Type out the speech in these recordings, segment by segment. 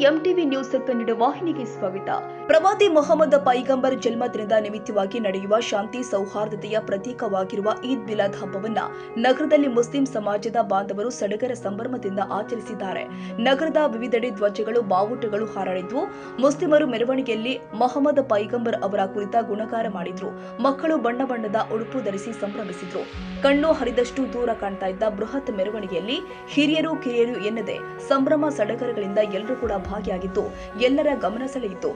MTV news Kannada ವಾಹಿನಿಗೆ ಸ್ವಾಗತ. ಪ್ರವಾದಿ ಮೊಹಮ್ಮದ್ ಪೈಗಂಬರ್ ಜನ್ಮದಿನದ ನಿಮಿತ್ತವಾಗಿ ನಡೆಯುವ ಶಾಂತಿ ಸೌಹಾರ್ದತೆಯ ಪ್ರತೀಕವಾಗಿರುವ ಈದ್ ಮಿಲಾದ್ ಹಬ್ಬವನ್ನ ನಗರದಲ್ಲಿ ಮುಸ್ಲಿಂ ಸಮಾಜದ ಬಾಂಧವರು ಸಡಗರ ಸಂಭ್ರಮದಿಂದ ಆಚರಿಸಿದ್ದಾರೆ. ನಗರದ ವಿವಿಧೆಡೆ ಧ್ವಜಗಳು, ಬಾವುಟಗಳು ಹಾರಾಡಿದ್ವು. ಮುಸ್ಲಿಮರು ಮೆರವಣಿಗೆಯಲ್ಲಿ ಮೊಹಮ್ಮದ್ ಪೈಗಂಬರ್ ಅವರ ಕುರಿತ ಗುಣಗಾರ ಮಾಡಿದ್ರು. ಮಕ್ಕಳು ಬಣ್ಣ ಬಣ್ಣದ ಉಡುಪು ಧರಿಸಿ ಸಂಭ್ರಮಿಸಿದ್ರು. ಕಣ್ಣು ಹರಿದಷ್ಟು ದೂರ ಕಾಣ್ತಾ ಇದ್ದ ಬೃಹತ್ ಮೆರವಣಿಗೆಯಲ್ಲಿ ಹಿರಿಯರು ಕಿರಿಯರು ಎನ್ನದೆ ಸಂಭ್ರಮ ಸಡಗರಗಳಿಂದ ಎಲ್ಲರೂ ಕೂಡ ಭಾಗಿಯಾಗಿದ್ದು ಎಲ್ಲರ ಗಮನ ಸೆಳೆಯಿತು.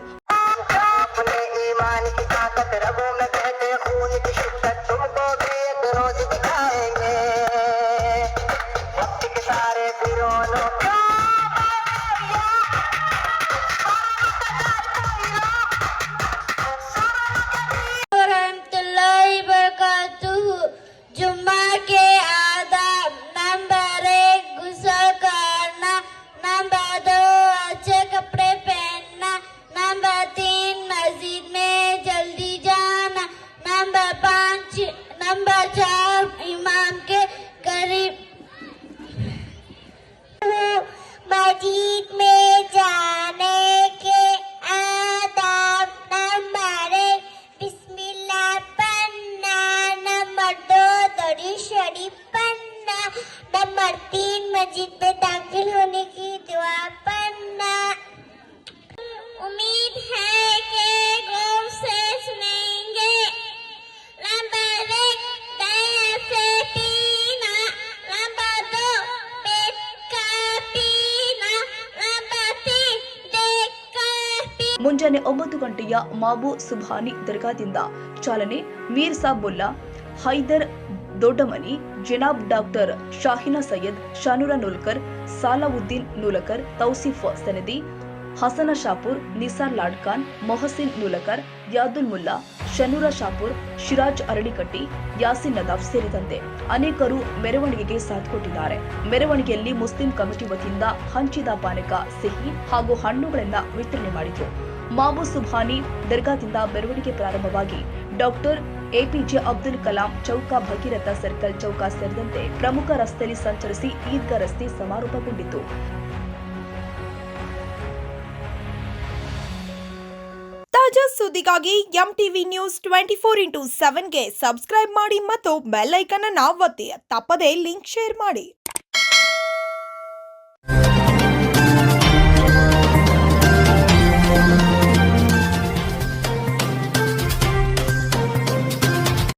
मस्जिद में जाने के आदाब नंबर 1 बिस्मिल्लाह पन्ना, नंबर 2 दरूद शरीफ पन्ना, नंबर 3 मस्जिद में दाखिल होने की दुआ पन्ना। उम्मीद है कि गौर से सुनेंगे। नंबर 1 दया से पीना, नंबर 2 पेट का पीना, नंबर 3 देख कर पीना। ಮುಂಜಾನೆ 9 ಗಂಟೆಯ ಮಾಬು ಸುಭಾನಿ ದರ್ಗಾದಿಂದ ಚಾಲನೆ. ಮೀರ್ ಸಾಬುಲ್ಲಾ, ಹೈದರ್ ದೊಡ್ಡಮನಿ, ಜನಾಬ್ ಡಾಕ್ಟರ್ ಶಾಹಿನಾ ಸೈಯದ್, ಶಾನೂರ ನೂಲ್ಕರ್, ಸಾಲಾವುದ್ದೀನ್ ನೂಲಕರ್, ತೌಸಿಫ್ ಸನದಿ, ಹಸನ ಶಾಪುರ್, ನಿಸಾರ್ ಲಾಡ್ಖಾನ್, ಮೊಹಸಿನ್ ನೂಲಕರ್, ಯಾದುಲ್ ಮುಲ್ಲಾ, ಶನೂರ ಶಾಪುರ್, ಶಿರಾಜ್ ಅರಳಿಕಟ್ಟಿ, ಯಾಸಿನ್ ನದಾಫ್ ಸೇರಿದಂತೆ ಅನೇಕರು ಮೆರವಣಿಗೆಗೆ ಸಾಥ್ ಕೊಟ್ಟಿದ್ದಾರೆ. ಮೆರವಣಿಗೆಯಲ್ಲಿ ಮುಸ್ಲಿಂ ಕಮಿಟಿ ವತಿಯಿಂದ ಹಂಚಿದ ಪಾನಕ, ಸಿಹಿ ಹಾಗೂ ಹಣ್ಣುಗಳನ್ನು ವಿತರಣೆ ಮಾಡಿದ್ರು. ಮಾಬು ಸುಭಾನಿ ದರ್ಗಾದಿಂದ ಮೆರವಣಿಗೆ ಪ್ರಾರಂಭವಾಗಿ ಡಾಕ್ಟರ್ ಎಪಿಜೆ ಅಬ್ದುಲ್ ಕಲಾಂ ಚೌಕ, ಭಗೀರಥ ಸರ್ಕಲ್ ಚೌಕ ಸೇರಿದಂತೆ ಪ್ರಮುಖ ರಸ್ತೆಯಲ್ಲಿ ಸಂಚರಿಸಿ ಈದ್ಗಾ ರಸ್ತೆ ಸಮಾರೋಪಗೊಂಡಿತು. ತಾಜಾ ಸುದ್ದಿಗಾಗಿ ಎಂಟಿವಿ ನ್ಯೂಸ್ 24/7ಗೆ ಸಬ್ಸ್ಕ್ರೈಬ್ ಮಾಡಿ ಮತ್ತು ಬೆಲ್ ಐಕಾನ್ ಅನ್ನು ಒತ್ತಿ. ತಪ್ಪದೇ ಲಿಂಕ್ ಶೇರ್ ಮಾಡಿ.